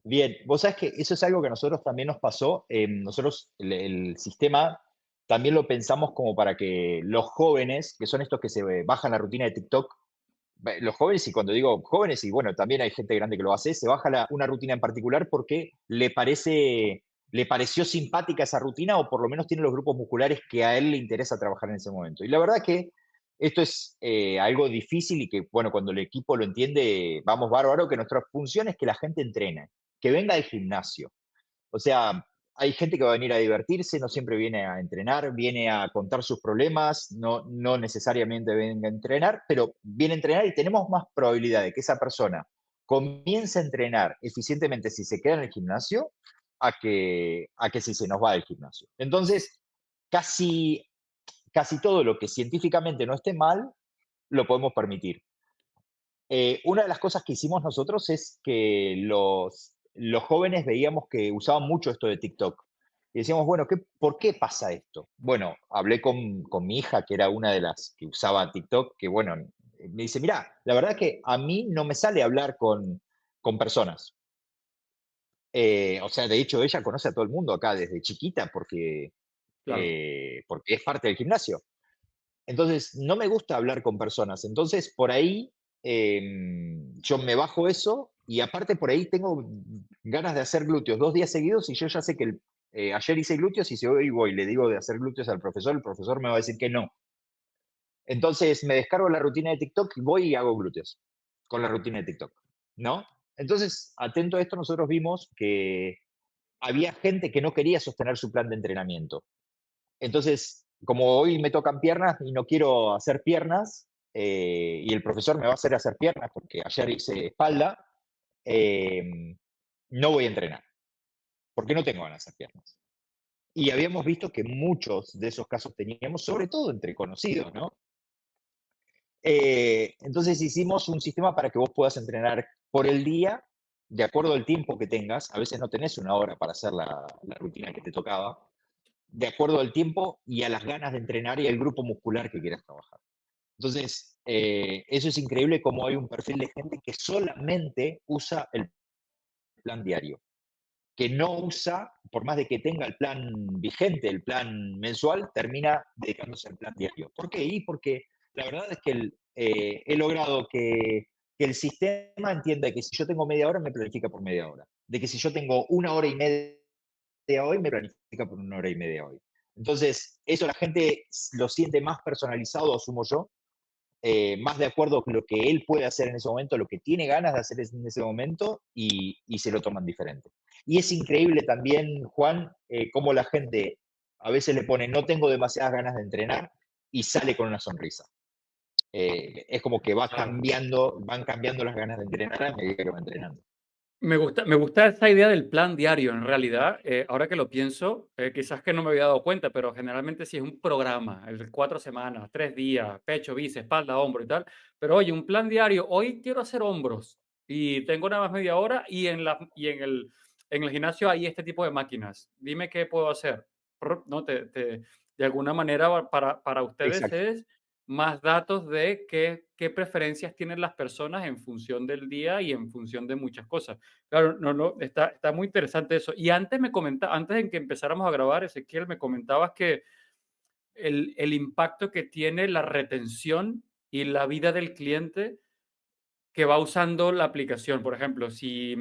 Speaker 3: Bien, vos sabés que eso es algo que a nosotros también nos pasó. Nosotros el sistema también lo pensamos como para que los jóvenes, que son estos que se bajan la rutina de TikTok, los jóvenes, y cuando digo jóvenes, y bueno, también hay gente grande que lo hace, se baja una rutina en particular porque le pareció simpática esa rutina o por lo menos tiene los grupos musculares que a él le interesa trabajar en ese momento. Y la verdad que esto es algo difícil y que, bueno, cuando el equipo lo entiende, vamos bárbaro, que nuestra función es que la gente entrene, que venga al gimnasio. O sea, hay gente que va a venir a divertirse, no siempre viene a entrenar, viene a contar sus problemas, no necesariamente venga a entrenar, pero viene a entrenar y tenemos más probabilidad de que esa persona comience a entrenar eficientemente si se queda en el gimnasio a que si se nos va del gimnasio. Entonces, casi casi todo lo que científicamente no esté mal, lo podemos permitir. Una de las cosas que hicimos nosotros es que los jóvenes veíamos que usaban mucho esto de TikTok. Y decíamos, bueno, ¿por qué pasa esto? Bueno, hablé con mi hija, que era una de las que usaba TikTok, que bueno, me dice, mira, la verdad que a mí no me sale hablar con personas. O sea, de hecho, ella conoce a todo el mundo acá desde chiquita
Speaker 2: Claro,
Speaker 3: porque es parte del gimnasio. Entonces, no me gusta hablar con personas. Entonces, por ahí yo me bajo eso y aparte por ahí tengo ganas de hacer glúteos 2 días seguidos y yo ya sé que ayer hice glúteos y si hoy voy y le digo de hacer glúteos al profesor, el profesor me va a decir que no. Entonces, me descargo la rutina de TikTok y voy y hago glúteos con la rutina de TikTok, ¿no? Entonces, atento a esto, nosotros vimos que había gente que no quería sostener su plan de entrenamiento. Entonces, como hoy me tocan piernas y no quiero hacer piernas, y el profesor me va a hacer piernas porque ayer hice espalda, eh, no voy a entrenar, porque no tengo ganas de hacer piernas. Y habíamos visto que muchos de esos casos teníamos, sobre todo entre conocidos, ¿no? Entonces hicimos un sistema para que vos puedas entrenar por el día, de acuerdo al tiempo que tengas. A veces no tenés una hora para hacer la rutina que te tocaba, de acuerdo al tiempo y a las ganas de entrenar y al grupo muscular que quieras trabajar. Entonces, eso es increíble como hay un perfil de gente que solamente usa el plan diario, que no usa, por más de que tenga el plan vigente, el plan mensual, termina dedicándose al plan diario. ¿Por qué? Y porque la verdad es que he logrado que el sistema entienda que si yo tengo media hora, me planifica por media hora. De que si yo tengo 1 hora y media hoy, me planifica por 1 hora y media hoy. Entonces, eso la gente lo siente más personalizado, asumo yo, más de acuerdo con lo que él puede hacer en ese momento, lo que tiene ganas de hacer en ese momento y se lo toman diferente. Y es increíble también, Juan, cómo la gente a veces le pone no tengo demasiadas ganas de entrenar y sale con una sonrisa. Es como que
Speaker 2: claro.
Speaker 3: van cambiando las ganas de entrenar a medida que va entrenando.
Speaker 2: Me gusta esa idea del plan diario, en realidad, ahora que lo pienso, quizás que no me había dado cuenta, pero generalmente sí es un programa, el de 4 semanas, 3 días, pecho, bíceps, espalda, hombro y tal. Pero oye, un plan diario, hoy quiero hacer hombros y tengo nada más media hora en el gimnasio hay este tipo de máquinas. Dime qué puedo hacer. ¿No? De alguna manera para ustedes
Speaker 3: Exacto,
Speaker 2: es más datos de qué preferencias tienen las personas en función del día y en función de muchas cosas. Claro, no, está muy interesante eso. Y antes de que empezáramos a grabar, Ezequiel, me comentabas que el impacto que tiene la retención y la vida del cliente que va usando la aplicación. Por ejemplo, si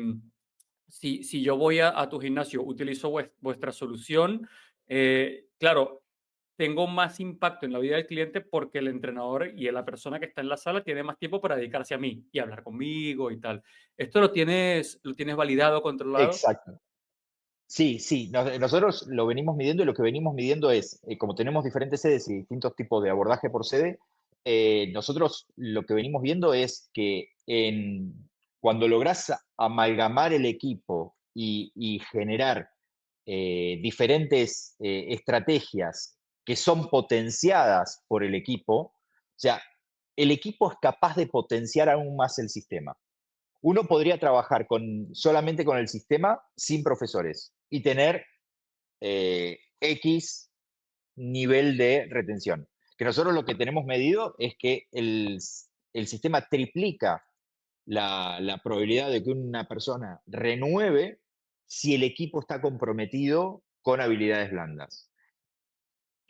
Speaker 2: yo voy a tu gimnasio, utilizo vuestra solución, claro, tengo más impacto en la vida del cliente porque el entrenador y la persona que está en la sala tiene más tiempo para dedicarse a mí y hablar conmigo y tal. ¿Esto lo tienes validado, controlado?
Speaker 3: exacto. Sí, sí, nosotros lo venimos midiendo y lo que venimos midiendo es, como tenemos diferentes sedes y distintos tipos de abordaje por sede, nosotros lo que venimos viendo es que cuando logras amalgamar el equipo y generar diferentes estrategias que son potenciadas por el equipo, o sea, el equipo es capaz de potenciar aún más el sistema. Uno podría trabajar solamente con el sistema sin profesores y tener X nivel de retención. Que nosotros lo que tenemos medido es que el sistema triplica la probabilidad de que una persona renueve si el equipo está comprometido con habilidades blandas.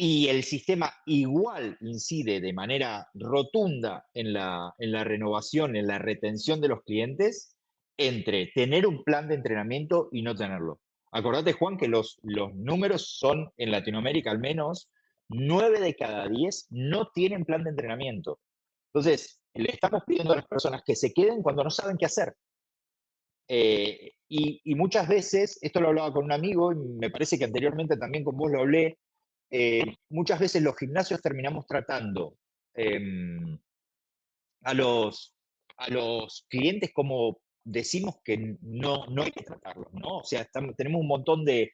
Speaker 3: Y el sistema igual incide de manera rotunda en la renovación, en la retención de los clientes, entre tener un plan de entrenamiento y no tenerlo. Acordate, Juan, que los números son, en Latinoamérica al menos, 9 de cada 10 no tienen plan de entrenamiento. Entonces, le estamos pidiendo a las personas que se queden cuando no saben qué hacer. Y muchas veces, esto lo hablaba con un amigo y me parece que anteriormente también con vos lo hablé, muchas veces los gimnasios terminamos tratando em, a los clientes como decimos que no hay que tratarlos, ¿no? O sea, tenemos un montón de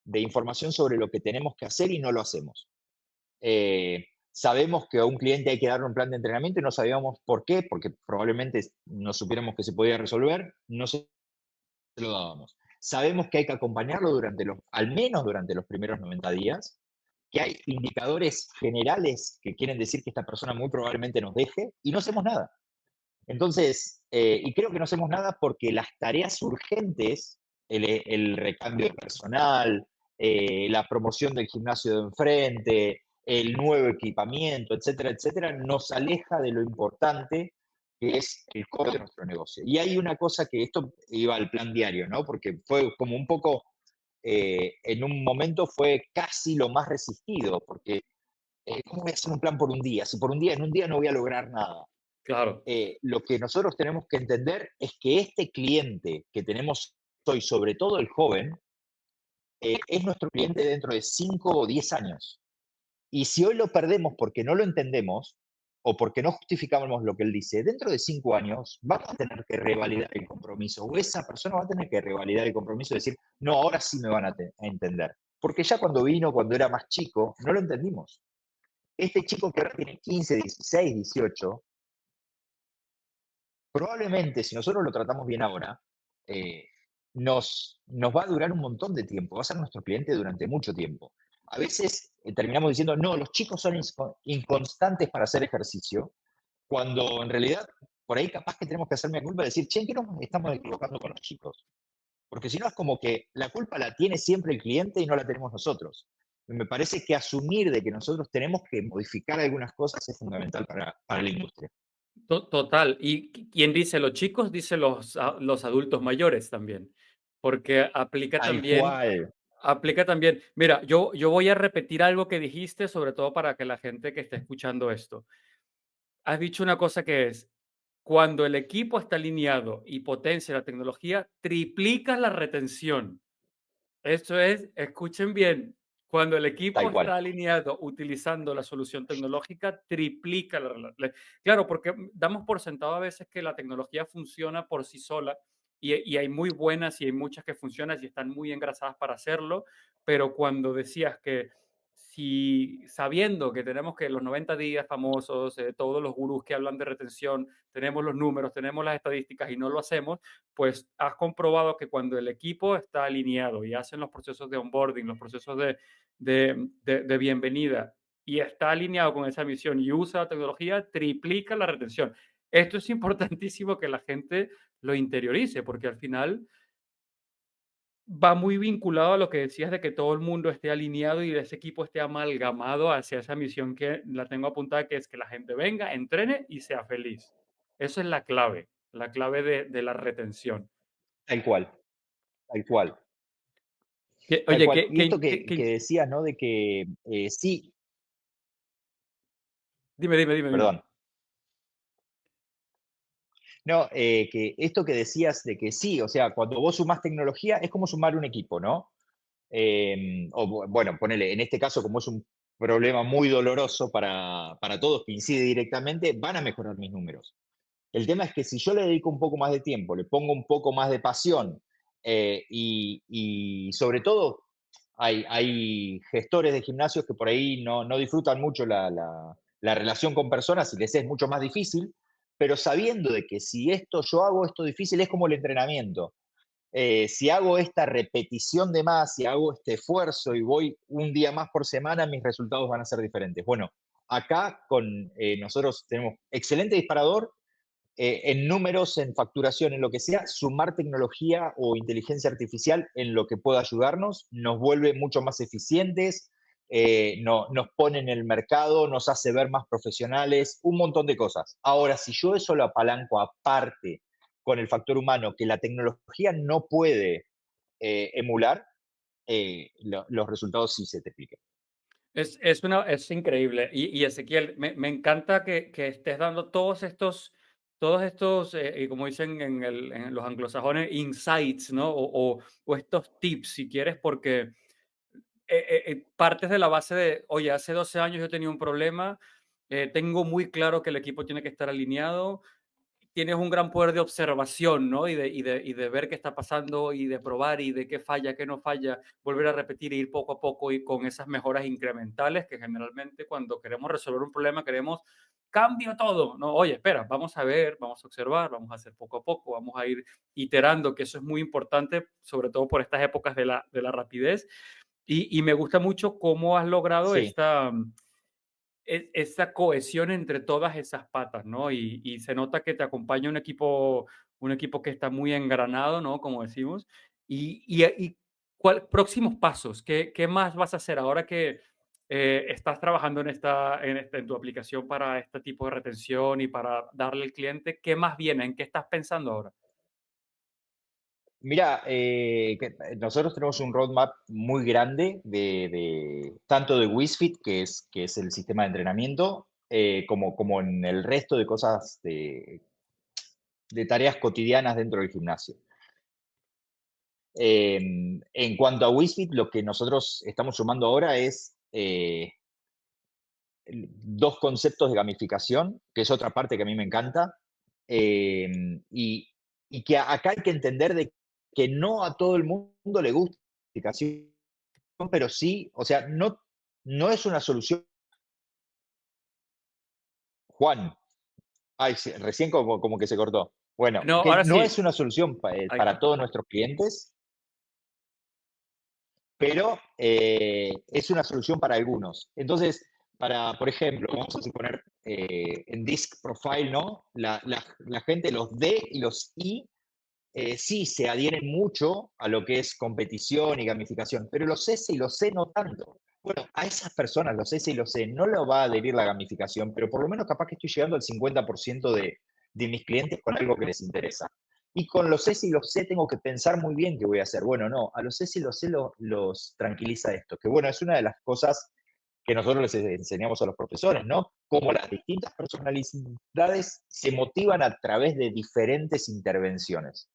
Speaker 3: información sobre lo que tenemos que hacer y no lo hacemos. Sabemos que a un cliente hay que darle un plan de entrenamiento y no sabíamos por qué, porque probablemente no supiéramos que se podía resolver, no se lo dábamos. Sabemos que hay que acompañarlo al menos durante los primeros 90 días, que hay indicadores generales que quieren decir que esta persona muy probablemente nos deje y no hacemos nada. Entonces, y creo que no hacemos nada porque las tareas urgentes, el recambio de personal, la promoción del gimnasio de enfrente, el nuevo equipamiento, etcétera, etcétera, nos aleja de lo importante que es el core de nuestro negocio. Y hay una cosa que esto iba al plan diario, ¿no? Porque fue como un poco, en un momento fue casi lo más resistido, porque ¿cómo voy a hacer un plan por un día? Si por un día, en un día no voy a lograr nada.
Speaker 2: Claro.
Speaker 3: Lo que nosotros tenemos que entender es que este cliente que tenemos hoy, sobre todo el joven, es nuestro cliente dentro de 5 o 10 años. Y si hoy lo perdemos porque no lo entendemos o porque no justificamos lo que él dice, dentro de 5 años vamos a tener que revalidar el compromiso o esa persona va a tener que revalidar el compromiso y decir, no, ahora sí me van a entender. Porque ya cuando vino, cuando era más chico, no lo entendimos. Este chico que ahora tiene 15, 16, 18, probablemente si nosotros lo tratamos bien ahora, eh, nos va a durar un montón de tiempo, va a ser nuestro cliente durante mucho tiempo. A veces terminamos diciendo, no, los chicos son inconstantes para hacer ejercicio, cuando en realidad por ahí capaz que tenemos que hacerme culpa y decir, che, ¿en qué nos estamos equivocando con los chicos? Porque si no es como que la culpa la tiene siempre el cliente y no la tenemos nosotros. Y me parece que asumir de que nosotros tenemos que modificar algunas cosas es fundamental para la industria.
Speaker 2: Total. Y quien dice los chicos, dice los adultos mayores también, porque
Speaker 3: Tal cual,
Speaker 2: aplica también. Mira, yo voy a repetir algo que dijiste, sobre todo para que la gente que esté escuchando esto. Has dicho una cosa que es, cuando el equipo está alineado y potencia la tecnología, triplicas la retención. Eso es, escuchen bien, cuando el equipo
Speaker 3: tal cual.
Speaker 2: está alineado utilizando la solución tecnológica, triplica claro, porque damos por sentado a veces que la tecnología funciona por sí sola y hay muy buenas y hay muchas que funcionan y están muy engrasadas para hacerlo, pero cuando decías que si sabiendo que tenemos que los 90 días famosos, todos los gurús que hablan de retención, tenemos los números, tenemos las estadísticas y no lo hacemos, pues has comprobado que cuando el equipo está alineado y hacen los procesos de onboarding, los procesos de bienvenida y está alineado con esa misión y usa la tecnología, triplica la retención. Esto es importantísimo que la gente lo interiorice, porque al final va muy vinculado a lo que decías de que todo el mundo esté alineado y ese equipo esté amalgamado hacia esa misión que la tengo apuntada, que es que la gente venga, entrene y sea feliz. Eso es la clave de la retención.
Speaker 3: Tal cual, tal cual, tal
Speaker 2: Oye,
Speaker 3: cual. Y esto que
Speaker 2: que
Speaker 3: decías, ¿no? De que sí,
Speaker 2: dime, dime.
Speaker 3: perdón. No, que esto que decías de que sí, o sea, cuando vos sumás tecnología es como sumar un equipo, ¿no? Bueno, ponele, en este caso, como es un problema muy doloroso para todos que incide directamente, van a mejorar mis números. El tema es que si yo le dedico un poco más de tiempo, le pongo un poco más de pasión y sobre todo hay gestores de gimnasios que por ahí no disfrutan mucho la relación con personas y les es mucho más difícil, pero sabiendo de que si yo hago esto difícil es como el entrenamiento. Si hago esta repetición de más, si hago este esfuerzo y voy un día más por semana, mis resultados van a ser diferentes. Bueno, acá nosotros tenemos excelente disparador, en números, en facturación, en lo que sea, sumar tecnología o inteligencia artificial en lo que pueda ayudarnos, nos vuelve mucho más eficientes, nos pone en el mercado, nos hace ver más profesionales, un montón de cosas. Ahora, si yo eso lo apalanco aparte con el factor humano que la tecnología no puede emular, los resultados sí se te explican.
Speaker 2: Es increíble. Y Ezequiel, me encanta que estés dando todos estos como dicen en los anglosajones, insights, ¿no? O estos tips, si quieres, porque partes de la base de, oye, hace 12 años yo tenía un problema, tengo muy claro que el equipo tiene que estar alineado, tienes un gran poder de observación, ¿no? Y de ver qué está pasando y de probar y de qué falla, qué no falla, volver a repetir e ir poco a poco y con esas mejoras incrementales que generalmente cuando queremos resolver un problema queremos cambio todo, ¿no? Oye, espera, vamos a ver, vamos a observar, vamos a hacer poco a poco, vamos a ir iterando, que eso es muy importante, sobre todo por estas épocas de la rapidez. Y me gusta mucho cómo has logrado
Speaker 3: Sí,
Speaker 2: esa cohesión entre todas esas patas, ¿no? Y se nota que te acompaña un equipo que está muy engranado, ¿no? Como decimos. Y próximos pasos, ¿qué más vas a hacer ahora que estás trabajando en tu aplicación para este tipo de retención y para darle al cliente? ¿Qué más viene? ¿En qué estás pensando ahora?
Speaker 3: mira, nosotros tenemos un roadmap muy grande tanto de Wizfit, que es el sistema de entrenamiento, como en el resto de cosas de tareas cotidianas dentro del gimnasio. En cuanto a Wizfit, lo que nosotros estamos sumando ahora es dos conceptos de gamificación, que es otra parte que a mí me encanta, y, y que acá hay que entender de que no a todo el mundo le gusta la gamificación, pero sí, o sea, no es una solución. Juan, ay, sí, recién como que se cortó. Bueno,
Speaker 2: No,
Speaker 3: que
Speaker 2: ahora
Speaker 3: no
Speaker 2: sí,
Speaker 3: es una solución
Speaker 2: ahí
Speaker 3: para
Speaker 2: está.
Speaker 3: todos nuestros clientes, pero es una solución para algunos. Entonces, por ejemplo, vamos a suponer en Disc Profile, ¿no? La gente, los D y los I, sí se adhieren mucho a lo que es competición y gamificación, pero los S y los C no tanto. Bueno, a esas personas, los S y los C, no le va a adherir la gamificación, pero por lo menos capaz que estoy llegando al 50% de mis clientes con algo que les interesa. Y con los S y los C tengo que pensar muy bien qué voy a hacer. Bueno, no, a los S y los C los tranquiliza esto, que bueno, es una de las cosas que nosotros les enseñamos a los profesores, ¿no? Cómo las distintas personalidades se motivan a través de diferentes intervenciones.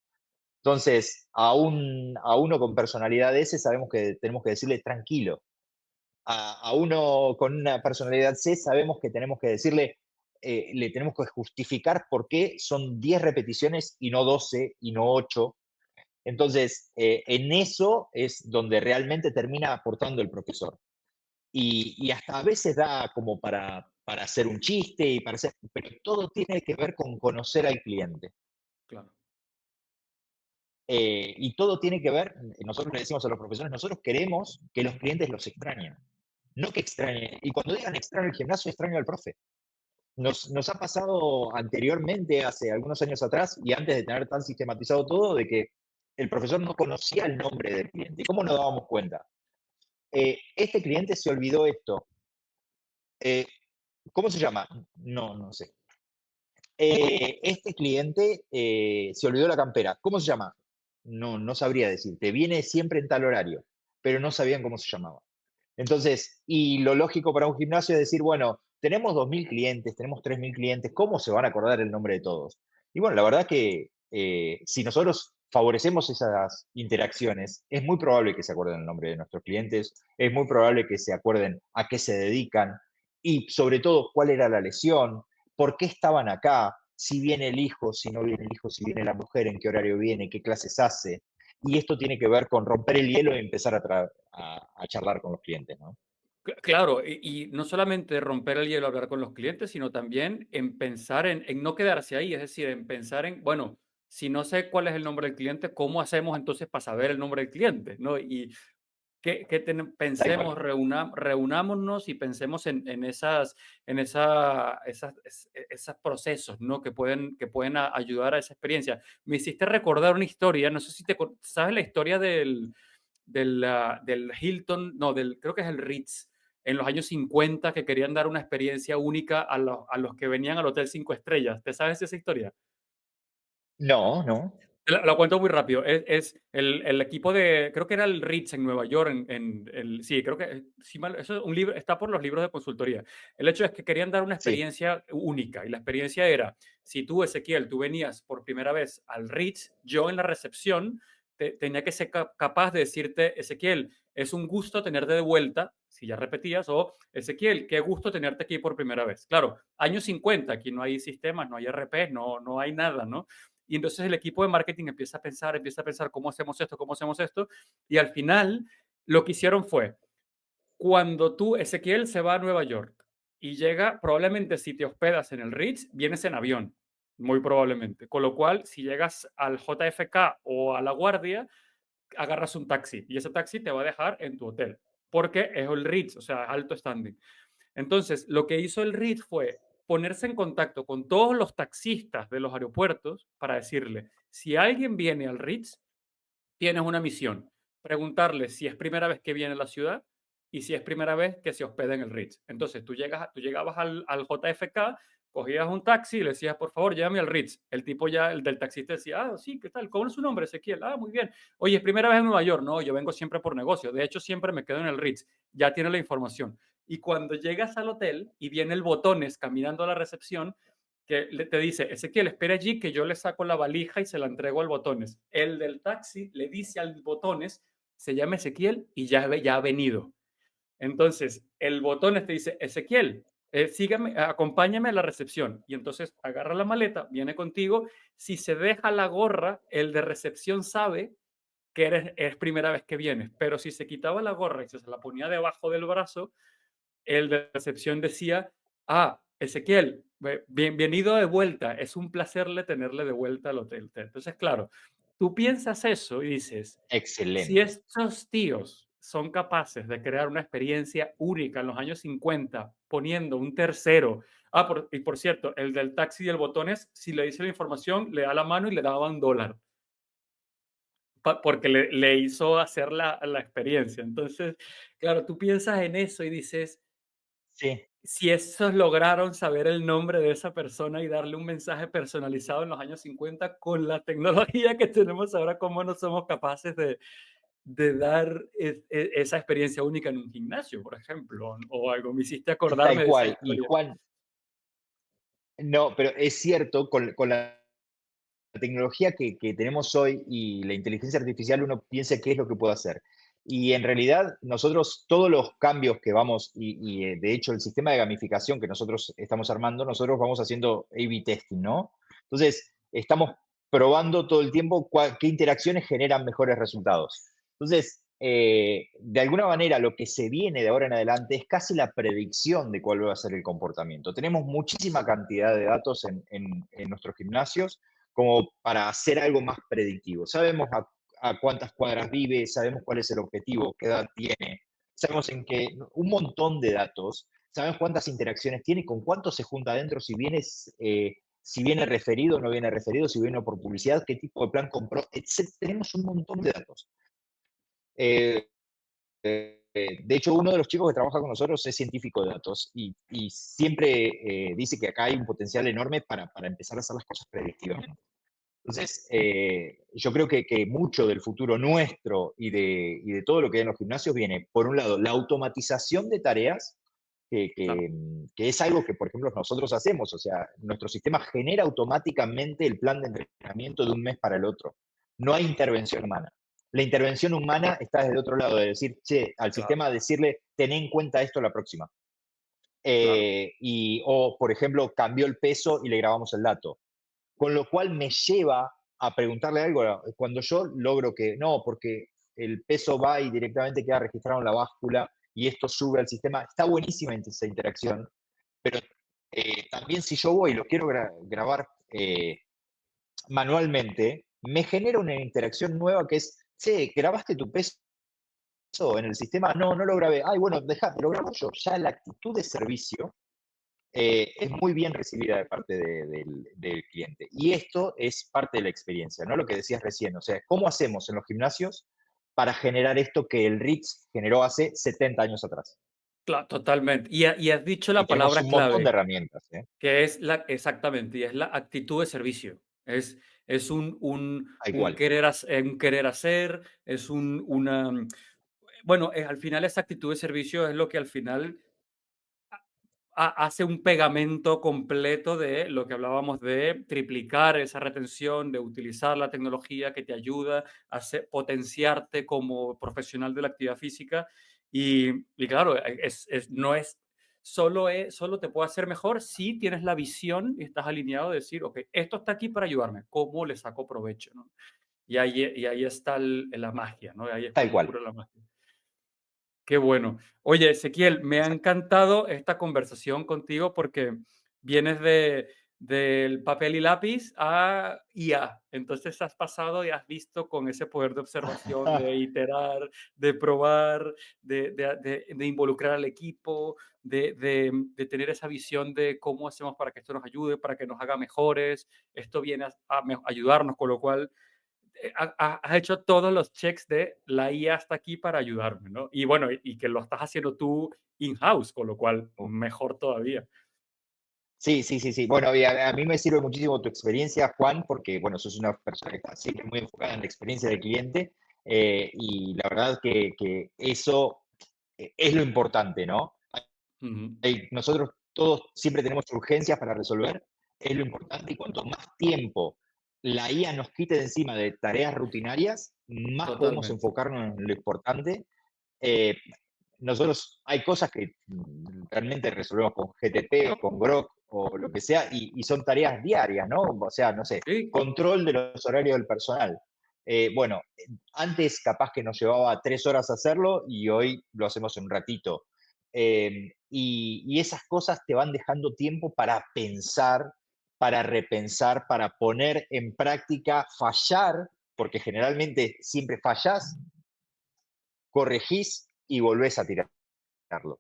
Speaker 3: Entonces, a uno con personalidad S sabemos que tenemos que decirle tranquilo. A uno con una personalidad C sabemos que tenemos que decirle, le tenemos que justificar por qué son 10 repeticiones y no 12 y no 8. Entonces, en eso es donde realmente termina aportando el profesor. Y hasta a veces da como para hacer un chiste, pero todo tiene que ver con conocer al cliente.
Speaker 2: Claro.
Speaker 3: Y todo tiene que ver, nosotros le decimos a los profesores, nosotros queremos que los clientes los extrañen, no que extrañen. Y cuando digan extraño el gimnasio, extraño al profe. Nos ha pasado anteriormente, hace algunos años atrás, y antes de tener tan sistematizado todo, de que el profesor no conocía el nombre del cliente. ¿Y cómo nos dábamos cuenta? Este cliente se olvidó esto. Eh, ¿Cómo se llama? No, no sé. Este cliente se olvidó la campera. ¿Cómo se llama? No, no sabría decirte. Viene siempre en tal horario, pero no sabían cómo se llamaba. Entonces, y lo lógico para un gimnasio es decir, bueno, tenemos 2.000 clientes, tenemos 3.000 clientes, ¿cómo se van a acordar el nombre de todos? Y bueno, la verdad que si nosotros favorecemos esas interacciones, es muy probable que se acuerden el nombre de nuestros clientes, es muy probable que se acuerden a qué se dedican y sobre todo cuál era la lesión, por qué estaban acá, si viene el hijo, si no viene el hijo, si viene la mujer, en qué horario viene, qué clases hace. Y esto tiene que ver con romper el hielo y empezar a charlar con los clientes, ¿no?
Speaker 2: Claro, y no solamente romper el hielo, hablar con los clientes, sino también en pensar en no quedarse ahí, es decir, en pensar en, bueno, si no sé cuál es el nombre del cliente, ¿cómo hacemos entonces para saber el nombre del cliente? ¿No? Y
Speaker 3: Tal cual.
Speaker 2: pensemos, reunámonos y pensemos en esos procesos, ¿no? Que pueden ayudar a esa experiencia. Me hiciste recordar una historia, no sé si sabes la historia del Hilton, no, creo que es el Ritz, en los años 50 que querían dar una experiencia única a los que venían al Hotel 5 Estrellas. ¿Te sabes esa historia?
Speaker 3: No, no.
Speaker 2: Lo cuento muy rápido. Es el equipo de, creo que era el Ritz en Nueva York, sí, creo que, sí, eso es un libro, está por los libros de consultoría. El hecho es que querían dar una
Speaker 3: Sí,
Speaker 2: experiencia única y la experiencia era, si tú, Ezequiel, tú venías por primera vez al Ritz, yo en la recepción tenía que ser capaz de decirte, Ezequiel, es un gusto tenerte de vuelta, si ya repetías, o Ezequiel, qué gusto tenerte aquí por primera vez. Claro, años 50, aquí no hay sistemas, no hay RP, no hay nada, ¿no? Y entonces el equipo de marketing empieza a pensar cómo hacemos esto, y al final lo que hicieron fue, cuando tú, Ezequiel, se va a Nueva York y llega, probablemente si te hospedas en el Ritz, vienes en avión, muy probablemente. Con lo cual, si llegas al JFK o a La Guardia, agarras un taxi y ese taxi te va a dejar en tu hotel, porque es el Ritz, o sea, alto standing. Entonces, lo que hizo el Ritz fue ponerse en contacto con todos los taxistas de los aeropuertos para decirle, si alguien viene al Ritz, tienes una misión, preguntarle si es primera vez que viene a la ciudad y si es primera vez que se hospeda en el Ritz. Entonces tú llegabas al JFK, cogías un taxi y le decías, por favor, llévame al Ritz. El tipo ya, el del taxista decía, ah, sí, ¿qué tal? ¿Cómo es su nombre, Ezequiel? Ah, muy bien. Oye, es primera vez en Nueva York. No, yo vengo siempre por negocio. De hecho, siempre me quedo en el Ritz. Ya tiene la información. Y cuando llegas al hotel y viene el botones caminando a la recepción, que te dice, Ezequiel, espera allí que yo le saco la valija y se la entrego al botones. El del taxi le dice al botones, se llama Ezequiel y ya ha venido. Entonces, el botones te dice, Ezequiel, sígame, acompáñame a la recepción. Y entonces agarra la maleta, viene contigo. Si se deja la gorra, el de recepción sabe que es primera vez que vienes. Pero si se quitaba la gorra y se la ponía debajo del brazo, el de recepción decía, ah, Ezequiel, bienvenido de vuelta, es un placer tenerle de vuelta al hotel. Entonces, claro, tú piensas eso y dices, si
Speaker 3: Excelente.
Speaker 2: estos tíos son capaces de crear una experiencia única en los años 50, poniendo un tercero, y por cierto, el del taxi y el botones, si le dice la información, le da la mano y le daba $1, porque le hizo hacer la experiencia. Entonces, claro, tú piensas en eso y dices,
Speaker 3: Sí.
Speaker 2: si esos lograron saber el nombre de esa persona y darle un mensaje personalizado en los años 50 con la tecnología que tenemos ahora, ¿cómo no somos capaces de dar esa experiencia única en un gimnasio, por ejemplo? O algo, me hiciste
Speaker 3: Tal
Speaker 2: acordarme de esa
Speaker 3: cual. Y
Speaker 2: historia.
Speaker 3: Juan, no, pero es cierto, con la tecnología que tenemos hoy y la inteligencia artificial, uno piensa qué es lo que puede hacer. Y en realidad, nosotros, todos los cambios que vamos, de hecho el sistema de gamificación que nosotros estamos armando, nosotros vamos haciendo A/B testing, ¿no? Entonces, estamos probando todo el tiempo qué interacciones generan mejores resultados. Entonces, de alguna manera, lo que se viene de ahora en adelante es casi la predicción de cuál va a ser el comportamiento. Tenemos muchísima cantidad de datos en nuestros gimnasios como para hacer algo más predictivo. Sabemos a cuántas cuadras vive, sabemos cuál es el objetivo, qué edad tiene, sabemos en qué, un montón de datos, sabemos cuántas interacciones tiene, con cuánto se junta adentro, si viene referido o no viene referido, si viene por publicidad, qué tipo de plan compró, etc. Tenemos un montón de datos. Eh, de hecho, uno de los chicos que trabaja con nosotros es científico de datos y siempre dice que acá hay un potencial enorme para empezar a hacer las cosas predictivamente. Entonces, yo creo que mucho del futuro nuestro y de todo lo que hay en los gimnasios viene, por un lado, la automatización de tareas,
Speaker 2: Claro,
Speaker 3: que es algo que, por ejemplo, nosotros hacemos. O sea, nuestro sistema genera automáticamente el plan de entrenamiento de un mes para el otro. No hay intervención humana. La intervención humana está desde el otro lado, de decir, che, al
Speaker 2: claro,
Speaker 3: sistema decirle, ten en cuenta esto la próxima.
Speaker 2: claro,
Speaker 3: O, por ejemplo, cambió el peso y le grabamos el dato, con lo cual me lleva a preguntarle algo cuando yo logro que no, porque el peso va y directamente queda registrado en la báscula y esto sube al sistema. Está buenísima esa interacción, pero también si yo voy y lo quiero grabar manualmente, me genera una interacción nueva que es, che, ¿grabaste tu peso en el sistema? No, no lo grabé. Ay, bueno, dejá, lo grabo yo. Ya la actitud de servicio es muy bien recibida de parte del cliente. Y esto es parte de la experiencia, ¿no? Lo que decías recién, o sea, ¿cómo hacemos en los gimnasios para generar esto que el Ritz generó hace 70 años atrás?
Speaker 2: totalmente. Y has dicho
Speaker 3: Y
Speaker 2: la
Speaker 3: tenemos
Speaker 2: palabra
Speaker 3: un montón de
Speaker 2: clave,
Speaker 3: herramientas, ¿eh?
Speaker 2: que es exactamente, y es la actitud de servicio. Es
Speaker 3: Tal
Speaker 2: un
Speaker 3: cual.
Speaker 2: querer, un querer hacer, es bueno, al final esa actitud de servicio es lo que al final hace un pegamento completo de lo que hablábamos de triplicar esa retención, de utilizar la tecnología que te ayuda a potenciarte como profesional de la actividad física. Y claro, no es solo te puede hacer mejor si tienes la visión y estás alineado de decir, ok, esto está aquí para ayudarme, ¿cómo le saco provecho? ¿No? Y ahí está la magia, ¿no? Ahí es
Speaker 3: Tal
Speaker 2: cuando
Speaker 3: cual.
Speaker 2: ocurre la magia. Qué bueno. Oye, Ezequiel, me ha
Speaker 3: Exacto.
Speaker 2: encantado esta conversación contigo porque vienes del papel y lápiz a IA. Entonces has pasado y has visto con ese poder de observación, de iterar, de probar, de involucrar al equipo, de tener esa visión de cómo hacemos para que esto nos ayude, para que nos haga mejores. Esto viene a ayudarnos, con lo cual has hecho todos los checks de la IA está aquí para ayudarme, ¿no? Y bueno, y que lo estás haciendo tú in-house, con lo cual mejor todavía.
Speaker 3: Sí, sí, sí, sí. Bueno, y a mí me sirve muchísimo tu experiencia, Juan, porque, bueno, sos una persona que está siempre muy enfocada en la experiencia del cliente, y la verdad que eso es lo importante, ¿no?
Speaker 2: Ujú.
Speaker 3: Nosotros todos siempre tenemos urgencias para resolver, es lo importante, y cuanto más tiempo la IA nos quite de encima de tareas rutinarias, más podemos
Speaker 2: Totalmente.
Speaker 3: enfocarnos en lo importante. Eh, Nosotros hay cosas que realmente resolvemos con GTP o con Grok o lo que sea, y son tareas diarias, ¿no? O sea, no sé,
Speaker 2: Sí,
Speaker 3: control de los horarios del personal. Bueno, antes capaz que nos llevaba 3 horas hacerlo y hoy lo hacemos en un ratito. Y esas cosas te van dejando tiempo para pensar, para repensar, para poner en práctica, fallar, porque generalmente siempre fallas, corregís y volvés a tirarlo.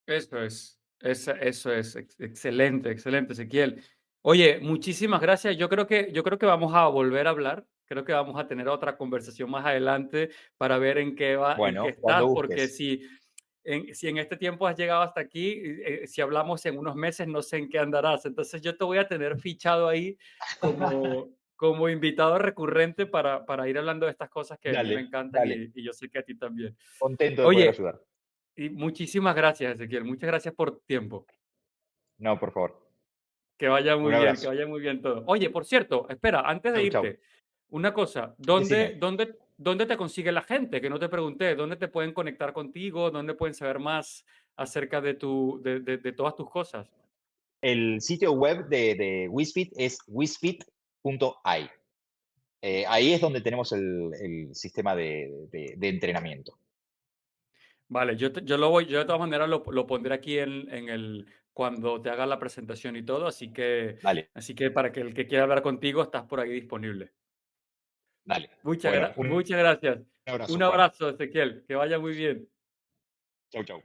Speaker 2: eso es. Eso es. Excelente, excelente, Ezequiel. Oye, muchísimas gracias. Yo creo que vamos a volver a hablar. Creo que vamos a tener otra conversación más adelante para ver en qué
Speaker 3: Bueno, cuando
Speaker 2: estás, porque
Speaker 3: gustes.
Speaker 2: si en este tiempo has llegado hasta aquí, si hablamos en unos meses, no sé en qué andarás. Entonces yo te voy a tener fichado ahí como invitado recurrente para ir hablando de estas cosas que a mí me
Speaker 3: Dale,
Speaker 2: encantan
Speaker 3: dale.
Speaker 2: y yo sé que a ti también.
Speaker 3: Contento de poder
Speaker 2: Oye,
Speaker 3: ayudar.
Speaker 2: y muchísimas gracias, Ezequiel. Muchas gracias por tu tiempo.
Speaker 3: No, por favor.
Speaker 2: Que vaya
Speaker 3: Un
Speaker 2: muy bien, que
Speaker 3: abrazo.
Speaker 2: vaya muy bien todo. Oye, por cierto, espera, antes de
Speaker 3: Chau, chau.
Speaker 2: irte, una cosa,
Speaker 3: Decime.
Speaker 2: ¿dónde te consigue la gente? Que no te pregunté, ¿dónde te pueden conectar contigo? ¿Dónde pueden saber más acerca de todas tus cosas?
Speaker 3: El sitio web de Wizfit es wizfit.ai. Ahí es donde tenemos el sistema de entrenamiento.
Speaker 2: Vale, yo de todas maneras lo pondré aquí cuando te haga la presentación y todo,
Speaker 3: Dale,
Speaker 2: así que para que el que quiera hablar contigo, estás por ahí disponible.
Speaker 3: dale.
Speaker 2: Muchas,
Speaker 3: Bueno, un
Speaker 2: muchas gracias.
Speaker 3: abrazo,
Speaker 2: Un
Speaker 3: Juan.
Speaker 2: abrazo, Ezequiel, que vaya muy bien.
Speaker 3: Chau, chau.